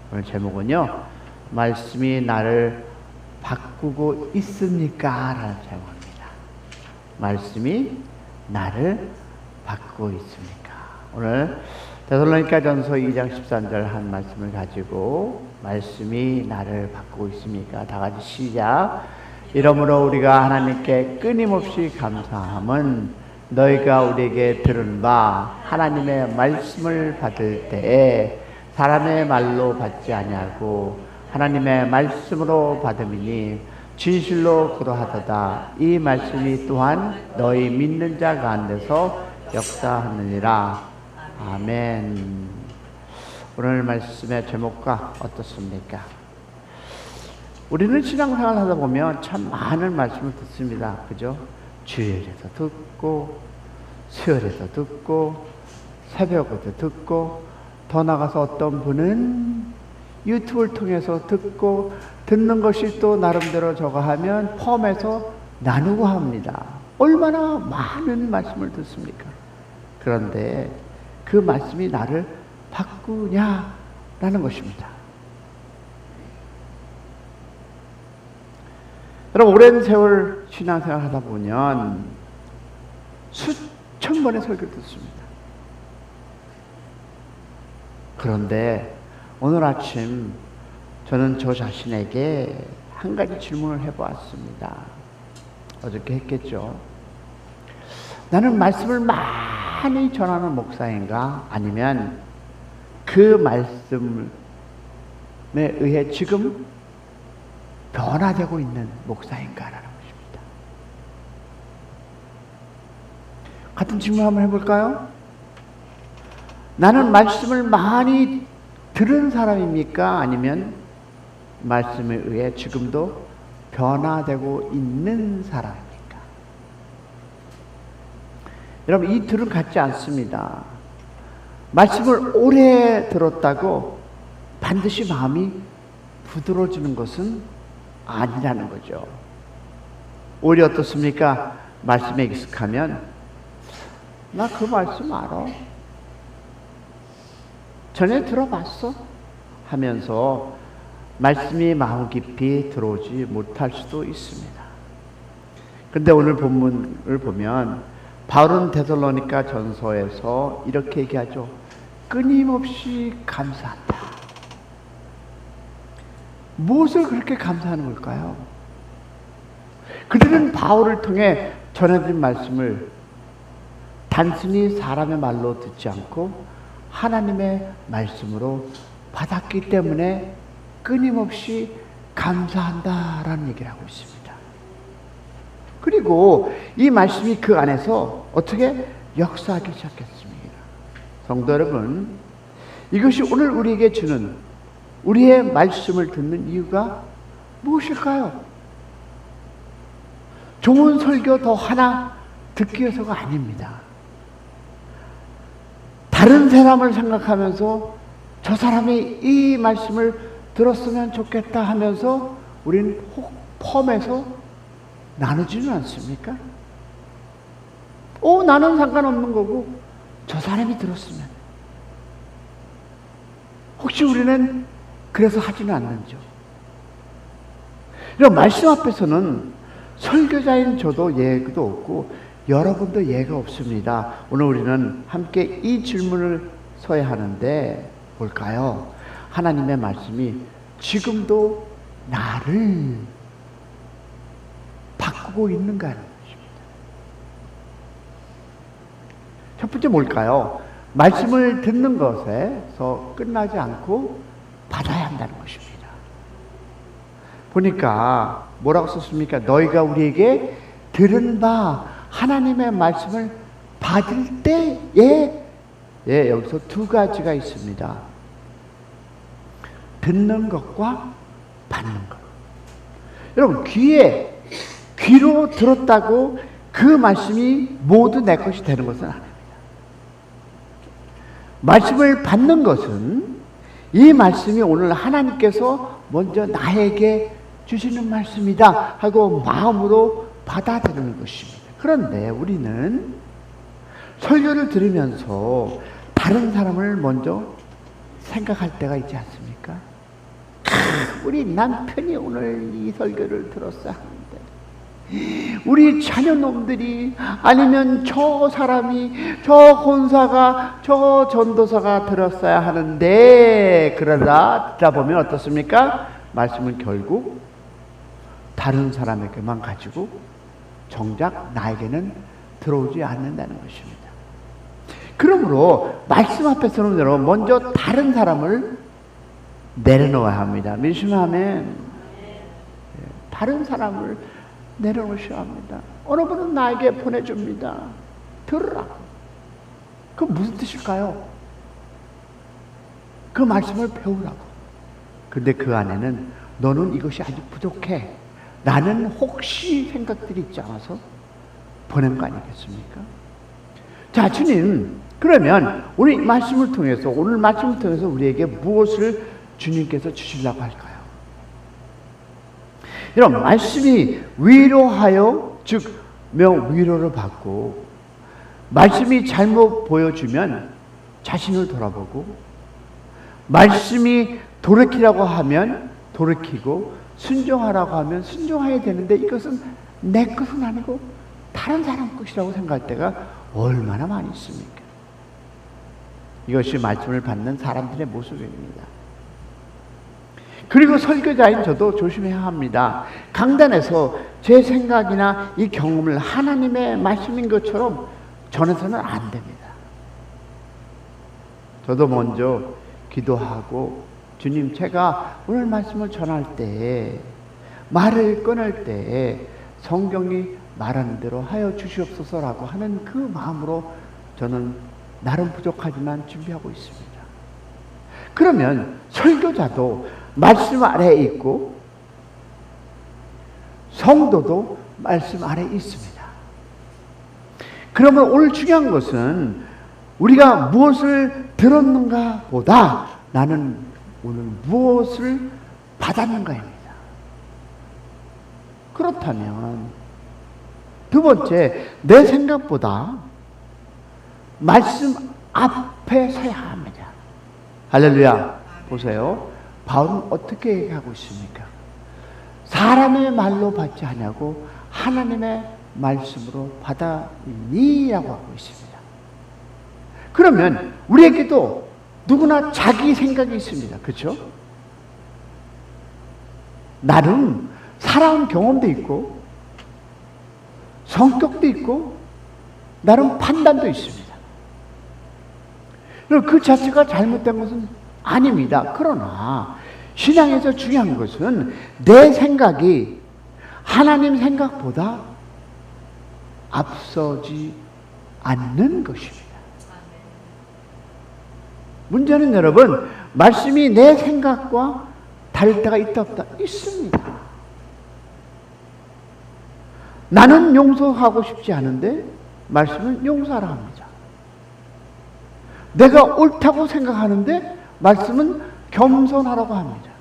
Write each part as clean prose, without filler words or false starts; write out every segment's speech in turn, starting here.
오늘 제목은요, 말씀이 나를 바꾸고 있습니까? 라는 제목입니다. 말씀이 나를 바꾸고 있습니까? 오늘 데살로니가전서 2장 13절 한 말씀을 가지고 말씀이 나를 바꾸고 있습니까? 다 같이 시작. 이러므로 우리가 하나님께 끊임없이 감사함은 너희가 우리에게 들은 바 하나님의 말씀을 받을 때에 사람의 말로 받지 아니하고 하나님의 말씀으로 받음이니 진실로 그러하도다. 이 말씀이 또한 너희 믿는 자 가운데서 역사하느니라. 아멘. 오늘 말씀의 제목과 어떻습니까? 우리는 신앙생활 하다 보면 참 많은 말씀을 듣습니다. 그죠? 주일에서 듣고, 수요일에서 듣고, 새벽에도 듣고, 더 나가서 어떤 분은 유튜브를 통해서 듣고, 듣는 것이 또 나름대로 저거 하면 펌해서 나누고 합니다. 얼마나 많은 말씀을 듣습니까? 그런데 그 말씀이 나를 바꾸냐라는 것입니다. 여러분, 오랜 세월 신앙생활 하다 보면 수천 번의 설교를 듣습니다. 그런데 오늘 아침 저는 저 자신에게 한 가지 질문을 해보았습니다. 어저께 했겠죠. 나는 말씀을 많이 전하는 목사인가? 아니면 그 말씀에 의해 지금 변화되고 있는 목사인가라는 것입니다. 같은 질문 한번 해볼까요? 나는 말씀을 많이 들은 사람입니까? 아니면 말씀에 의해 지금도 변화되고 있는 사람입니까? 여러분, 이 둘은 같지 않습니다. 말씀을 오래 들었다고 반드시 마음이 부드러워지는 것은 아니라는 거죠. 오히려 어떻습니까? 말씀에 익숙하면 나 그 말씀 알아. 전에 들어봤어. 하면서 말씀이 마음 깊이 들어오지 못할 수도 있습니다. 그런데 오늘 본문을 보면 바울은 데살로니가 전서에서 이렇게 얘기하죠. 끊임없이 감사한다. 무엇을 그렇게 감사하는 걸까요? 그들은 바울을 통해 전해진 말씀을 단순히 사람의 말로 듣지 않고 하나님의 말씀으로 받았기 때문에 끊임없이 감사한다라는 얘기를 하고 있습니다. 그리고 이 말씀이 그 안에서 어떻게 역사하기 시작했습니다. 성도 여러분, 이것이 오늘 우리에게 주는 우리의 말씀을 듣는 이유가 무엇일까요? 좋은 설교 더 하나 듣기 위해서가 아닙니다. 다른 사람을 생각하면서 저 사람이 이 말씀을 들었으면 좋겠다 하면서 우리는 펌해서 나누지는 않습니까? 나는 상관없는 거고 저 사람이 들었으면. 혹시 우리는 그래서 하지는 않는죠. 이런 말씀 앞에서는 설교자인 저도 예의도 없고 여러분도 예가 없습니다. 오늘 우리는 함께 이 질문을 서야 하는데 뭘까요? 하나님의 말씀이 지금도 나를 바꾸고 있는가 하는 것입니다. 첫 번째 뭘까요? 말씀을 듣는 것에서 끝나지 않고 받아야 한다는 것입니다. 보니까 뭐라고 썼습니까? 너희가 우리에게 들은 바 하나님의 말씀을 받을 때에 여기서 두 가지가 있습니다. 듣는 것과 받는 것. 여러분, 귀로 들었다고 그 말씀이 모두 내 것이 되는 것은 아닙니다. 말씀을 받는 것은 이 말씀이 오늘 하나님께서 먼저 나에게 주시는 말씀이다 하고 마음으로 받아들이는 것입니다. 그런데 우리는 설교를 들으면서 다른 사람을 먼저 생각할 때가 있지 않습니까? 우리 남편이 오늘 이 설교를 들었어야 하는데, 우리 자녀놈들이, 아니면 저 사람이, 저 권사가, 저 전도사가 들었어야 하는데, 그러다 듣다 보면 어떻습니까? 말씀은 결국 다른 사람에게만 가지고 정작 나에게는 들어오지 않는다는 것입니다. 그러므로 말씀 앞에서는 여러분 먼저 다른 사람을 내려놓아야 합니다. 믿으시면 다른 사람을 내려놓으셔야 합니다. 어느 분은 나에게 보내줍니다. 들으라고. 그 무슨 뜻일까요? 그 말씀을 배우라고. 근데 그 안에는 너는 이것이 아직 부족해, 라는 혹시 생각들이 있지 않아서 보낸 거 아니겠습니까? 자, 주님, 그러면 오늘 말씀을 통해서, 오늘 말씀을 통해서 우리에게 무엇을 주님께서 주시려고 할까요? 여러분, 말씀이 위로하여, 즉 위로를 받고, 말씀이 잘못 보여주면 자신을 돌아보고, 말씀이 돌이키라고 하면 돌이키고, 순종하라고 하면 순종해야 되는데, 이것은 내 것은 아니고 다른 사람 것이라고 생각할 때가 얼마나 많이 있습니까? 이것이 말씀을 받는 사람들의 모습입니다. 그리고 설교자인 저도 조심해야 합니다. 강단에서 제 생각이나 이 경험을 하나님의 말씀인 것처럼 전해서는 안 됩니다. 저도 먼저 기도하고, 주님, 제가 오늘 말씀을 전할 때, 말을 꺼낼 때 성경이 말하는 대로 하여 주시옵소서라고 하는 그 마음으로 저는 나름 부족하지만 준비하고 있습니다. 그러면 설교자도 말씀 아래에 있고 성도도 말씀 아래에 있습니다. 그러면 오늘 중요한 것은 우리가 무엇을 들었는가 보다 나는 오늘 무엇을 받았는가입니다. 그렇다면 두 번째, 내 생각보다 말씀 앞에 서야 합니다. 할렐루야. 보세요. 바울은 어떻게 얘기하고 있습니까? 사람의 말로 받지 않냐고 하나님의 말씀으로 받아니 라고 하고 있습니다. 그러면 우리에게도 누구나 자기 생각이 있습니다. 그렇죠? 나름 살아온 경험도 있고 성격도 있고 나름 판단도 있습니다. 그 자체가 잘못된 것은 아닙니다. 그러나 신앙에서 중요한 것은 내 생각이 하나님 생각보다 앞서지 않는 것입니다. 문제는 여러분, 말씀이 내 생각과 다를 때가 있다 없다? 있습니다. 나는 용서하고 싶지 않은데 말씀은 용서하라 합니다. 내가 옳다고 생각하는데 말씀은 겸손하라고 합니다.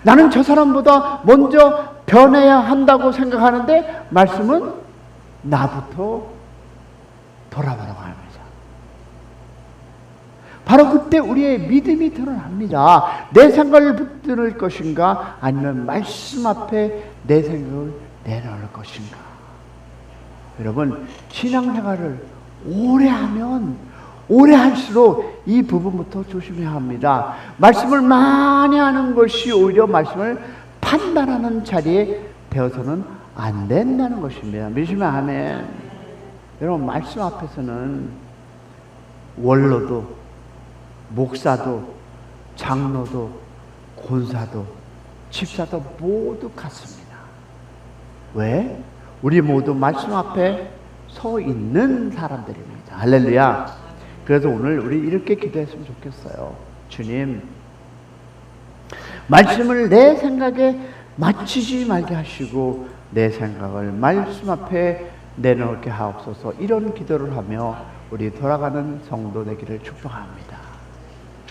나는 저 사람보다 먼저 변해야 한다고 생각하는데 말씀은 나부터 돌아보라고 합니다. 바로 그때 우리의 믿음이 드러납니다. 내 생각을 붙들 것인가, 아니면 말씀 앞에 내 생각을 내놓을 것인가. 여러분, 신앙생활을 오래 하면 오래 할수록 이 부분부터 조심해야 합니다. 말씀을 많이 하는 것이 오히려 말씀을 판단하는 자리에 되어서는 안 된다는 것입니다. 믿으시면 아멘. 여러분, 말씀 앞에서는 원로도 목사도 장로도 권사도 집사도 모두 같습니다. 왜? 우리 모두 말씀 앞에 서 있는 사람들입니다. 할렐루야. 그래서 오늘 우리 이렇게 기도했으면 좋겠어요. 주님, 말씀을 내 생각에 맞추지 말게 하시고 내 생각을 말씀 앞에 내놓게 하옵소서. 이런 기도를 하며 우리 돌아가는 성도 되기를 축복합니다.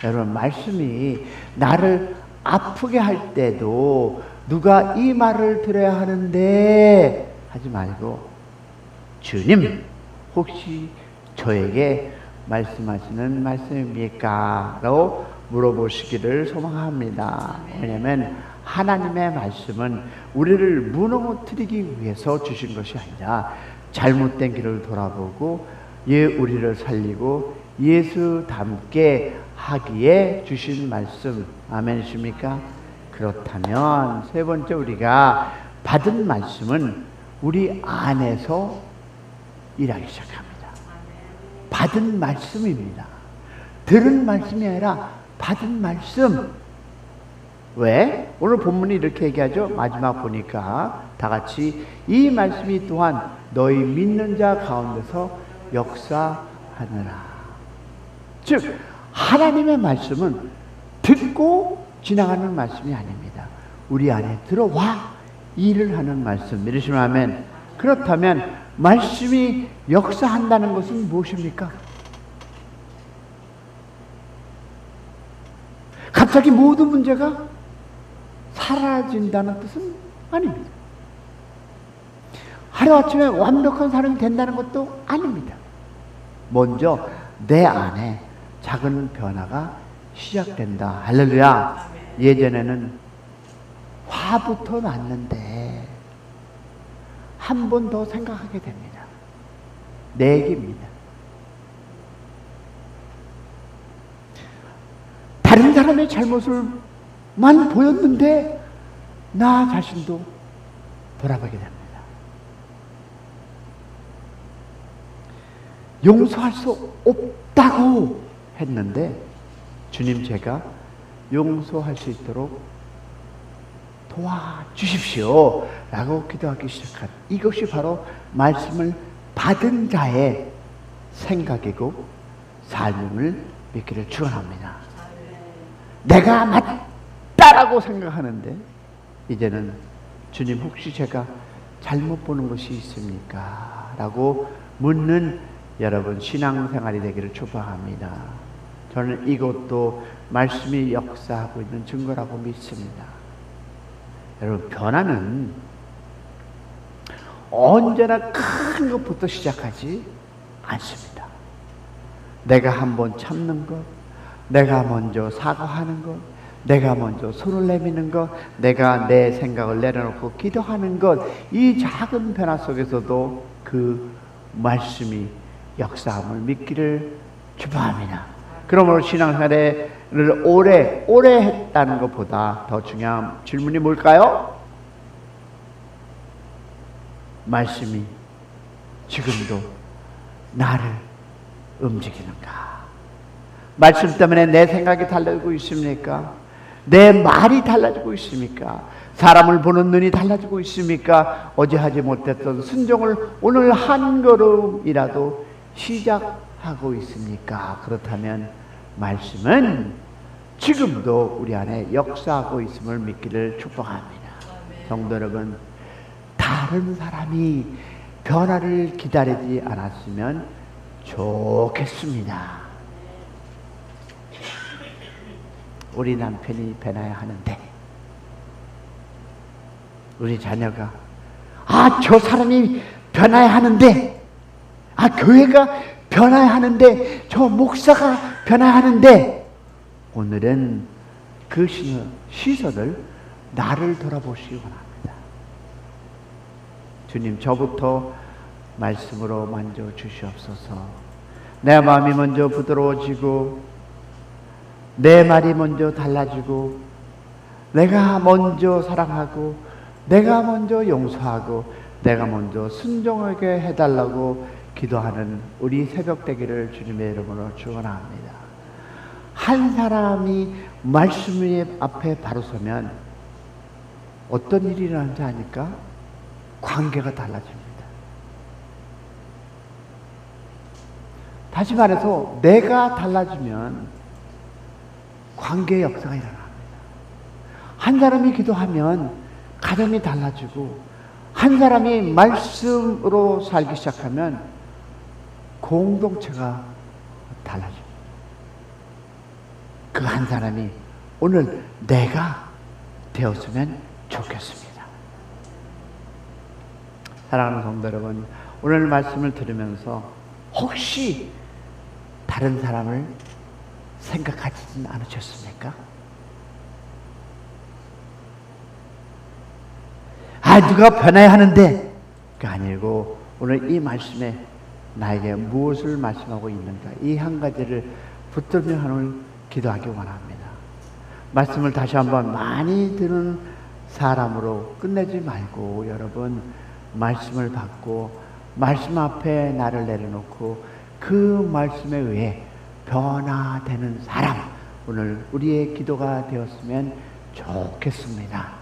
여러분, 말씀이 나를 아프게 할 때도 누가 이 말을 들어야 하는데 하지 말고, 주님, 혹시 저에게 말씀하시는 말씀입니까? 라고 물어보시기를 소망합니다. 왜냐하면 하나님의 말씀은 우리를 무너뜨리기 위해서 주신 것이 아니라 잘못된 길을 돌아보고 우리를 살리고 예수 닮게 하기에 주신 말씀. 아멘이십니까? 그렇다면 세 번째, 우리가 받은 말씀은 우리 안에서 일하기 시작합니다. 받은 말씀입니다. 들은 말씀이 아니라 받은 말씀. 왜? 오늘 본문이 이렇게 얘기하죠. 마지막 보니까 다 같이 이 말씀이 또한 너희 믿는 자 가운데서 역사하느라. 즉 하나님의 말씀은 듣고 지나가는 말씀이 아닙니다. 우리 안에 들어와 일을 하는 말씀. 믿으시면 아멘. 그렇다면 말씀이 역사한다는 것은 무엇입니까? 갑자기 모든 문제가 사라진다는 뜻은 아닙니다. 하루아침에 완벽한 사람이 된다는 것도 아닙니다. 먼저 내 안에 작은 변화가 시작된다. 할렐루야. 예전에는 화부터 났는데 한 번 더 생각하게 됩니다. 내 얘기입니다. 다른 사람의 잘못을만 보였는데 나 자신도 돌아보게 됩니다. 용서할 수 없다고 했는데 주님, 제가 용서할 수 있도록 도와주십시오 라고 기도하기 시작한, 이것이 바로 말씀을 받은 자의 생각이고 삶임을 믿기를 축원합니다. 내가 맞다라고 생각하는데 이제는 주님, 혹시 제가 잘못 보는 것이 있습니까? 라고 묻는 여러분 신앙생활이 되기를 축복합니다. 저는 이것도 말씀이 역사하고 있는 증거라고 믿습니다. 여러분, 변화는 언제나 큰 것부터 시작하지 않습니다. 내가 한번 참는 것, 내가 먼저 사과하는 것, 내가 먼저 손을 내미는 것, 내가 내 생각을 내려놓고 기도하는 것, 이 작은 변화 속에서도 그 말씀이 역사함을 믿기를 축복합니다. 그러므로 신앙생활을 오래 했다는 것보다 더 중요한 질문이 뭘까요? 말씀이 지금도 나를 움직이는가? 말씀 때문에 내 생각이 달라지고 있습니까? 내 말이 달라지고 있습니까? 사람을 보는 눈이 달라지고 있습니까? 어제 하지 못했던 순종을 오늘 한 걸음이라도 시작하고 있습니까? 그렇다면 말씀은 지금도 우리 안에 역사하고 있음을 믿기를 축복합니다. 성도 여러분, 다른 사람이 변화를 기다리지 않았으면 좋겠습니다. 우리 남편이 변해야 하는데, 우리 자녀가 저 사람이 변해야 하는데, 교회가 변해야 하는데, 저 목사가 변해야 하는데, 오늘은 그 시선을 나를 돌아보시기 원합니다. 주님, 저부터 말씀으로 만져 주시옵소서. 내 마음이 먼저 부드러워지고 내 말이 먼저 달라지고 내가 먼저 사랑하고 내가 먼저 용서하고 내가 먼저 순종하게 해달라고 기도하는 우리 새벽 되기를 주님의 이름으로 축원합니다. 한 사람이 말씀 앞에 바로 서면 어떤 일이 일어나는지 아니까? 관계가 달라집니다. 다시 말해서 내가 달라지면 관계의 역사가 일어납니다. 한 사람이 기도하면 가정이 달라지고, 한 사람이 말씀으로 살기 시작하면 공동체가 달라집니다. 그 한 사람이 오늘 내가 되었으면 좋겠습니다. 사랑하는 성도 여러분, 오늘 말씀을 들으면서 혹시 다른 사람을 생각하지는 않으셨습니까? 누가 변해야 하는데 그 아니고 오늘 이 말씀에 나에게 무엇을 말씀하고 있는가, 이 한 가지를 붙들며 오늘 기도하기 원합니다. 말씀을 다시 한번 많이 듣는 사람으로 끝내지 말고, 여러분 말씀을 받고 말씀 앞에 나를 내려놓고 그 말씀에 의해 변화되는 사람, 오늘 우리의 기도가 되었으면 좋겠습니다.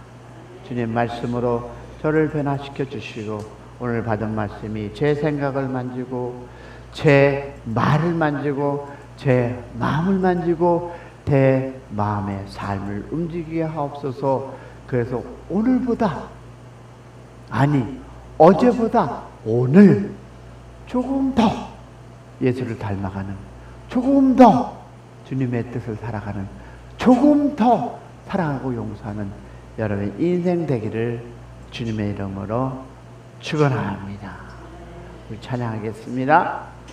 주님 말씀으로 저를 변화시켜 주시고, 오늘 받은 말씀이 제 생각을 만지고 제 말을 만지고 제 마음을 만지고 내 마음의 삶을 움직이게 하옵소서. 그래서 오늘보다, 아니 어제보다 오늘 조금 더 예수를 닮아가는, 조금 더 주님의 뜻을 살아가는, 조금 더 사랑하고 용서하는 여러분의 인생 되기를 주님의 이름으로 축원합니다. 우리 찬양하겠습니다.